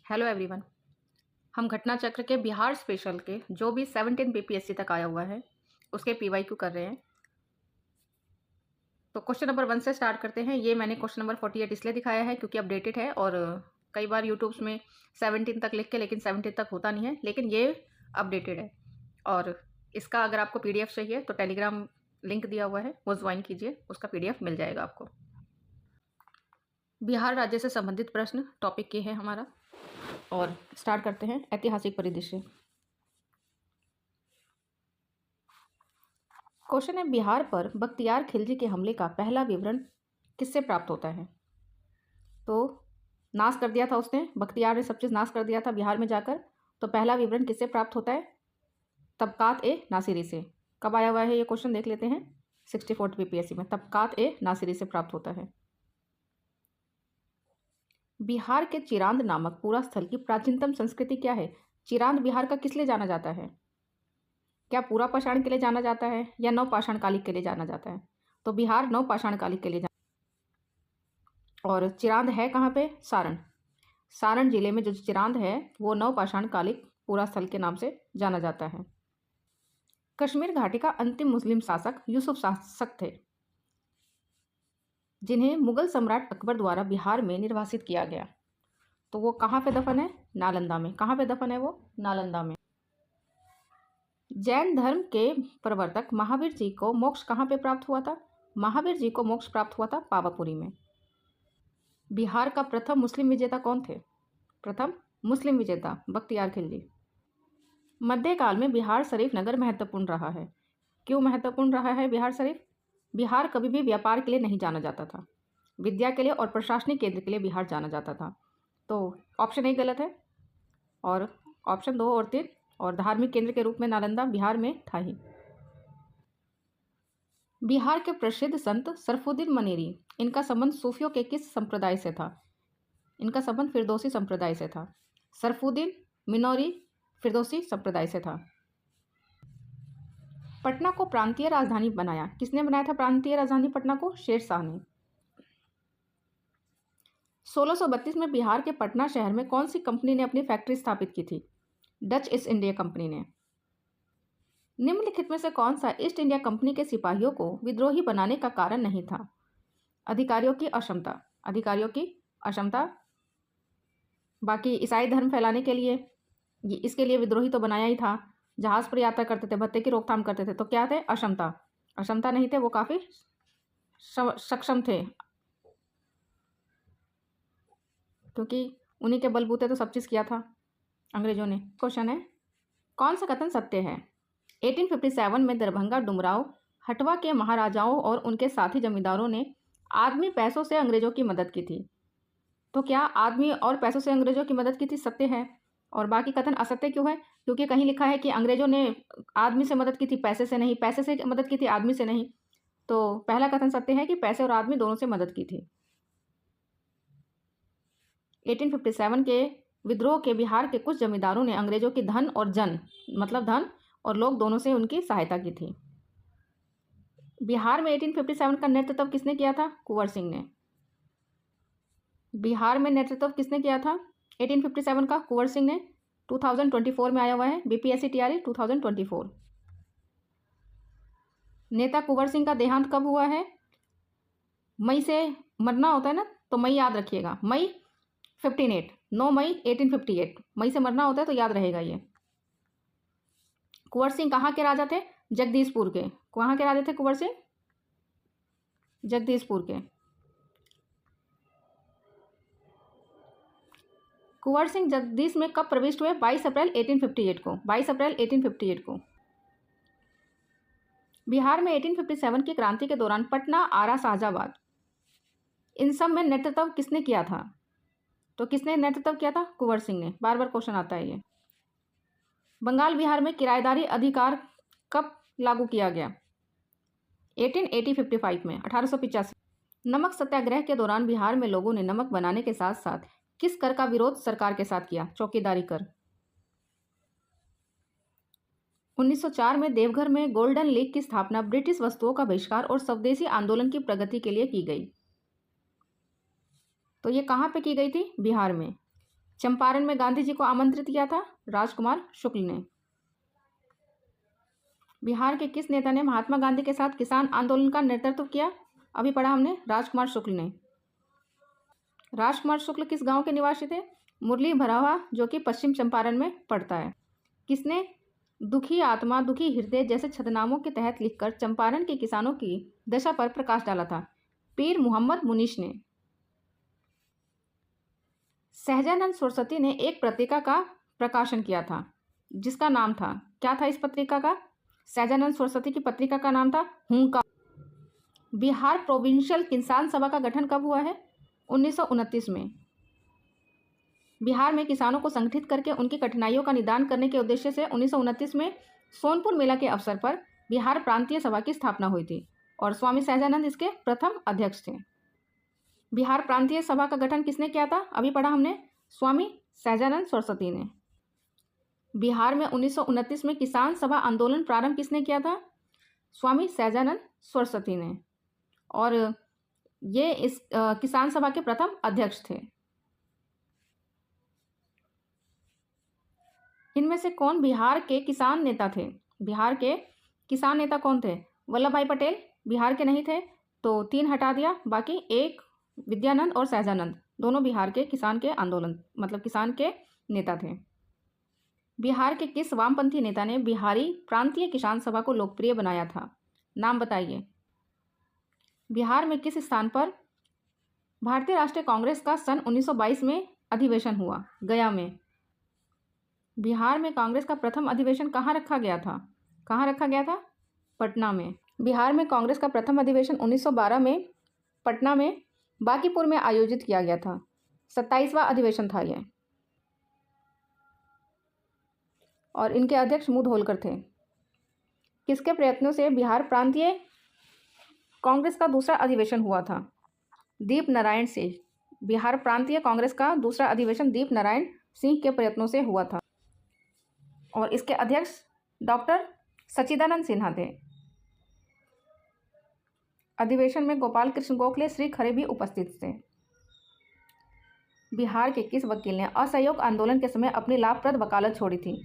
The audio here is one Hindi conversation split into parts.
Hello everyone. हम घटना चक्र के बिहार स्पेशल के जो भी 17 बीपीएससी तक आया हुआ है उसके पीवाईक्यू कर रहे हैं। तो क्वेश्चन नंबर 1 से स्टार्ट करते हैं। ये मैंने क्वेश्चन नंबर 48 इसलिए दिखाया है क्योंकि अपडेटेड है और कई बार यूट्यूब्स में 17 तक लिख के लेकिन 17 तक होता नहीं है, लेकिन ये अपडेटेड है। और इसका अगर आपको पीडीएफ चाहिए तो टेलीग्राम लिंक दिया हुआ है, वो ज्वाइन कीजिए, उसका पीडीएफ मिल जाएगा आपको। बिहार राज्य से संबंधित प्रश्न टॉपिक ये है हमारा, और स्टार्ट करते हैं। ऐतिहासिक परिदृश्य। क्वेश्चन है, बिहार पर बख्तियार खिलजी के हमले का पहला विवरण किससे प्राप्त होता है? तो नाश कर दिया था उसने, बख्तियार ने सब चीज़ नाश कर दिया था बिहार में जाकर। तो पहला विवरण किससे प्राप्त होता है? तबकात ए नासिरी से। कब आया हुआ है ये क्वेश्चन देख लेते हैं। 64 बीपीएससी में तबकात ए नासिरी से प्राप्त होता है। बिहार के चिरांद नामक पूरा स्थल की प्राचीनतम संस्कृति क्या है? चिरांद बिहार का किस लिए जाना जाता है? क्या पूरा पाषाण के लिए जाना जाता है या नवपाषाण कालिक के लिए जाना जाता है? तो बिहार नवपाषाण कालिक के लिए और चिरांद है कहाँ पे? सारण। सारण जिले में जो चिरांद है वो नवपाषाण कालिक पूरा स्थल के नाम से जाना जाता है। कश्मीर घाटी का अंतिम मुस्लिम शासक यूसुफ शासक थे, जिन्हें मुगल सम्राट अकबर द्वारा बिहार में निर्वासित किया गया। तो वो कहाँ पे दफन है? नालंदा में। कहाँ पे दफन है वो? नालंदा में। जैन धर्म के प्रवर्तक महावीर जी को मोक्ष कहाँ पे प्राप्त हुआ था? महावीर जी को मोक्ष प्राप्त हुआ था पावापुरी में। बिहार का प्रथम मुस्लिम विजेता कौन थे? प्रथम मुस्लिम विजेता बख्तियार खिलजी। मध्यकाल में बिहार शरीफ नगर महत्वपूर्ण रहा है। क्यों महत्वपूर्ण रहा है बिहार शरीफ? बिहार कभी भी व्यापार के लिए नहीं जाना जाता था, विद्या के लिए और प्रशासनिक केंद्र के लिए बिहार जाना जाता था। तो ऑप्शन ए गलत है, और ऑप्शन 2 और 3, और धार्मिक केंद्र के रूप में नालंदा बिहार में था ही। बिहार के प्रसिद्ध संत सरफुद्दीन मनेरी, इनका संबंध सूफियों के किस संप्रदाय से था? इनका संबंध फिरदौसी संप्रदाय से था। सरफुद्दीन मिनोरी फिरदौसी संप्रदाय से था। पटना को प्रांतीय राजधानी बनाया किसने बनाया था? प्रांतीय राजधानी पटना को शेरशाह ने। 1632 में बिहार के पटना शहर में कौन सी कंपनी ने अपनी फैक्ट्री स्थापित की थी? डच ईस्ट इंडिया कंपनी ने। निम्नलिखित में से कौन सा ईस्ट इंडिया कंपनी के सिपाहियों को विद्रोही बनाने का कारण नहीं था? अधिकारियों की अक्षमता। अधिकारियों की अक्षमता। बाकी ईसाई धर्म फैलाने के लिए, इसके लिए विद्रोही तो बनाया ही था। जहाज पर यात्रा करते थे, भत्ते की रोकथाम करते थे, तो क्या थे? अक्षमता। अक्षमता नहीं थे, वो काफ़ी सक्षम थे, क्योंकि उन्हीं के बलबूते तो सब चीज़ किया था अंग्रेजों ने। क्वेश्चन है, कौन सा कथन सत्य है? 1857 में दरभंगा डुमराव हटवा के महाराजाओं और उनके साथी जमींदारों ने आदमी पैसों से अंग्रेजों की मदद की थी। तो क्या आदमी और पैसों से अंग्रेजों की मदद की थी सत्य है, और बाकी कथन असत्य क्यों है? क्योंकि कहीं लिखा है कि अंग्रेजों ने आदमी से मदद की थी, पैसे से नहीं, पैसे से मदद की थी, आदमी से नहीं। तो पहला कथन सत्य है कि पैसे और आदमी दोनों से मदद की थी। 1857 के विद्रोह के बिहार के कुछ जमींदारों ने अंग्रेजों की धन और जन, मतलब धन और लोग दोनों से उनकी सहायता की थी। बिहार में 1857 का नेतृत्व किसने किया था? कुंवर सिंह ने। बिहार में नेतृत्व किसने किया था 1857 का? कुंवर सिंह ने। 2024 में आया हुआ है, बीपीएससी टीआरई 2024। नेता कुंवर सिंह का देहांत कब हुआ है? मई से मरना होता है ना, तो मई याद रखिएगा, मई 58, 9 मई 1858, मई से मरना होता है, तो याद रहेगा ये। कुंवर सिंह कहाँ के राजा थे? जगदीशपुर के। कहाँ के राजा थे कुंवर सिंह? जगदीशपुर के। कुंवर सिंह जगदीश में कब प्रविष्ट हुए? 22 अप्रैल 1858 को। 22 अप्रैल 1858 को। बिहार में 1857 की क्रांति के दौरान पटना, आरा, शाहजहाबाद, इन सब में नेतृत्व किसने किया था? तो किसने नेतृत्व किया था? कुंवर सिंह ने। बार बार क्वेश्चन आता है ये। बंगाल बिहार में किराएदारी अधिकार कब लागू किया गया? 1855 में, 1885। नमक सत्याग्रह के दौरान बिहार में लोगों ने नमक बनाने के साथ साथ किस कर का विरोध सरकार के साथ किया? चौकीदारी कर। 1904 में देवघर में गोल्डन लीग की स्थापना ब्रिटिश वस्तुओं का बहिष्कार और स्वदेशी आंदोलन की प्रगति के लिए की गई। तो ये कहाँ पे की गई थी? बिहार में। चंपारण में गांधी जी को आमंत्रित किया था? राजकुमार शुक्ल ने। बिहार के किस नेता ने महात्मा गांधी के साथ किसान आंदोलन का नेतृत्व किया? अभी पढ़ा हमने, राजकुमार शुक्ल ने। राजकुमार शुक्ल किस गांव के निवासी थे? मुरली भरावा, जो कि पश्चिम चंपारण में पड़ता है। किसने दुखी आत्मा दुखी हृदय जैसे छदनामों के तहत लिखकर चंपारण के किसानों की दशा पर प्रकाश डाला था? पीर मुहम्मद मुनीश ने। सहजानंद सरस्वती ने एक पत्रिका का प्रकाशन किया था जिसका नाम था, क्या था इस पत्रिका का? सहजानंद सरस्वती की पत्रिका का नाम था हुंकार। बिहार प्रोविंशियल किसान सभा का गठन कब हुआ है? 1929 में। बिहार में किसानों को संगठित करके उनकी कठिनाइयों का निदान करने के उद्देश्य से 1929 में सोनपुर मेला के अवसर पर बिहार प्रांतीय सभा की स्थापना हुई थी और स्वामी सहजानंद इसके प्रथम अध्यक्ष थे। बिहार प्रांतीय सभा का गठन किसने किया था? अभी पढ़ा हमने, स्वामी सहजानंद सरस्वती ने। बिहार में 1929 में किसान सभा आंदोलन प्रारंभ किसने किया था? स्वामी सहजानंद सरस्वती ने, और ये इस किसान सभा के प्रथम अध्यक्ष थे। इनमें से कौन बिहार के किसान नेता थे? बिहार के किसान नेता कौन थे? वल्लभ भाई पटेल बिहार के नहीं थे, तो 3 हटा दिया, बाकी एक विद्यानंद और सहजानंद दोनों बिहार के किसान के आंदोलन मतलब किसान के नेता थे। बिहार के किस वामपंथी नेता ने बिहारी प्रांतीय किसान सभा को लोकप्रिय बनाया था? नाम बताइए। बिहार में किस स्थान पर भारतीय राष्ट्रीय कांग्रेस का सन 1922 में अधिवेशन हुआ? गया में। बिहार में कांग्रेस का प्रथम अधिवेशन कहाँ रखा गया था? कहाँ रखा गया था? पटना में। बिहार में कांग्रेस का प्रथम अधिवेशन 1912 में पटना में बांकीपुर में आयोजित किया गया था। 27वां अधिवेशन था यह, और इनके अध्यक्ष मुधोलकर थे। किसके प्रयत्नों से बिहार प्रांतीय कांग्रेस का दूसरा अधिवेशन हुआ था? दीप नारायण से। बिहार प्रांतीय कांग्रेस का दूसरा अधिवेशन दीप नारायण सिंह के प्रयत्नों से हुआ था, और इसके अध्यक्ष डॉक्टर सच्चिदानंद सिन्हा थे। अधिवेशन में गोपाल कृष्ण गोखले, श्री खरे भी उपस्थित थे। बिहार के किस वकील ने असहयोग आंदोलन के समय अपनी लाभप्रद वकालत छोड़ी थी?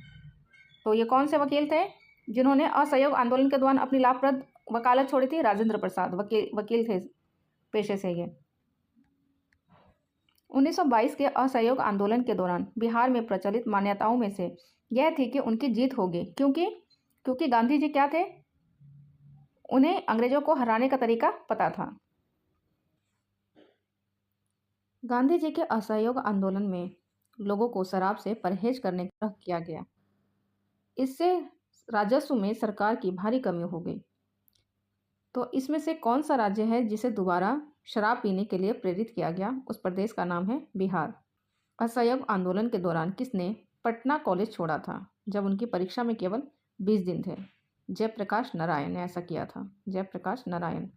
तो ये कौन से वकील थे जिन्होंने असहयोग आंदोलन के दौरान अपनी लाभप्रद वकालत छोड़ी थी? राजेंद्र प्रसाद वकील थे पेशे से ये। 1922 के असहयोग आंदोलन के दौरान बिहार में प्रचलित मान्यताओं में से यह थी कि उनकी जीत होगी, क्योंकि गांधी जी क्या थे? उन्हें अंग्रेजों को हराने का तरीका पता था। गांधी जी के असहयोग आंदोलन में लोगों को शराब से परहेज करने का किया गया। इससे राजस्व में सरकार की भारी कमी हो गई। तो इसमें से कौन सा राज्य है जिसे दोबारा शराब पीने के लिए प्रेरित किया गया? उस प्रदेश का नाम है बिहार। असहयोग आंदोलन के दौरान किसने पटना कॉलेज छोड़ा था जब उनकी परीक्षा में केवल 20 दिन थे? जयप्रकाश नारायण ने ऐसा किया था। जयप्रकाश नारायण।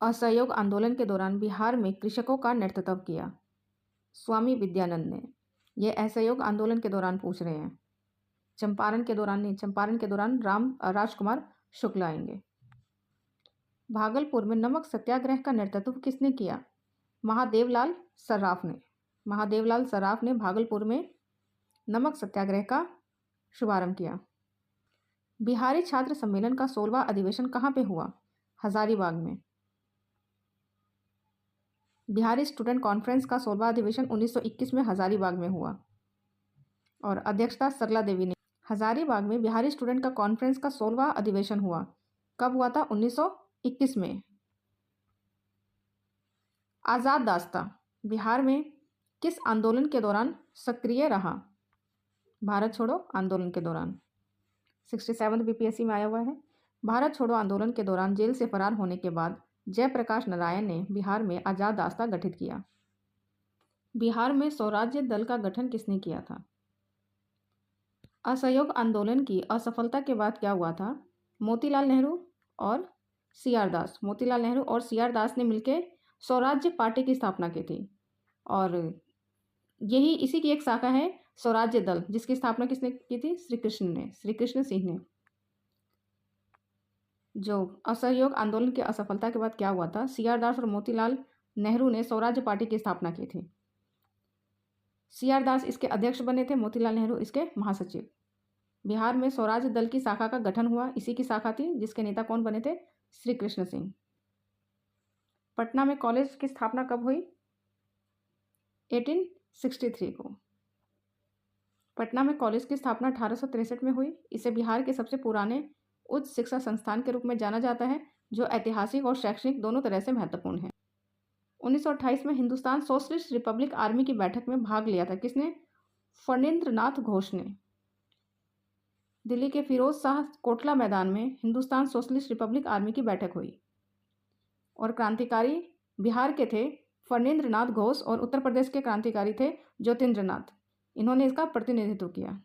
असहयोग आंदोलन के दौरान बिहार में कृषकों का नेतृत्व किया? स्वामी विद्यानंद ने। यह असहयोग आंदोलन के दौरान पूछ रहे हैं, चंपारण के दौरान नहीं। चंपारण के दौरान राजकुमार शुक्ल आएंगे। भागलपुर में नमक सत्याग्रह का नेतृत्व किसने किया? महादेवलाल सर्राफ ने। महादेवलाल सर्राफ ने भागलपुर में नमक सत्याग्रह का शुभारंभ किया। बिहारी छात्र सम्मेलन का 16वां अधिवेशन कहाँ पे हुआ? हजारीबाग में। बिहारी स्टूडेंट कॉन्फ्रेंस का 16वां अधिवेशन 1921 में हजारीबाग में हुआ, और अध्यक्षता सरला देवी ने। हजारीबाग में बिहारी स्टूडेंट का कॉन्फ्रेंस का 16वां अधिवेशन हुआ, कब हुआ था? 1921 में। आज़ाद दास्ता बिहार में किस आंदोलन के दौरान सक्रिय रहा? भारत छोड़ो आंदोलन के दौरान। 67 बीपीएससी में आया हुआ है। भारत छोड़ो आंदोलन के दौरान जेल से फरार होने के बाद जयप्रकाश नारायण ने बिहार में आज़ाद दास्ता गठित किया। बिहार में स्वराज्य दल का गठन किसने किया था? असहयोग आंदोलन की असफलता के बाद क्या हुआ था? मोतीलाल नेहरू और सीआर दास। मोतीलाल नेहरू और सीआर दास ने मिलकर स्वराज्य पार्टी की स्थापना की थी, और यही इसी की एक शाखा है स्वराज्य दल, जिसकी स्थापना किसने की थी? श्री कृष्ण सिंह ने। जो असहयोग आंदोलन की असफलता के बाद क्या हुआ था? सीआर दास और मोतीलाल नेहरू ने स्वराज्य पार्टी की स्थापना की थी। CR दास इसके अध्यक्ष बने थे, मोतीलाल नेहरू इसके महासचिव। बिहार में स्वराज दल की शाखा का गठन हुआ, इसी की शाखा थी, जिसके नेता कौन बने थे? श्री कृष्ण सिंह। पटना में कॉलेज की स्थापना कब हुई? 1863 को। पटना में कॉलेज की स्थापना 1863 में हुई। इसे बिहार के सबसे पुराने उच्च शिक्षा संस्थान के रूप में जाना जाता है, जो ऐतिहासिक और शैक्षणिक दोनों तरह से महत्वपूर्ण है। 1928 में हिंदुस्तान सोशलिस्ट रिपब्लिक आर्मी की बैठक में भाग लिया था। किसने? फणींद्रनाथ घोष ने। दिल्ली के फिरोज शाह कोटला मैदान में हिंदुस्तान सोशलिस्ट रिपब्लिक आर्मी की बैठक हुई और क्रांतिकारी बिहार के थे फणींद्रनाथ घोष और उत्तर प्रदेश के क्रांतिकारी थे ज्योतिन्द्र नाथ। इन्होंने इसका प्रतिनिधित्व किया।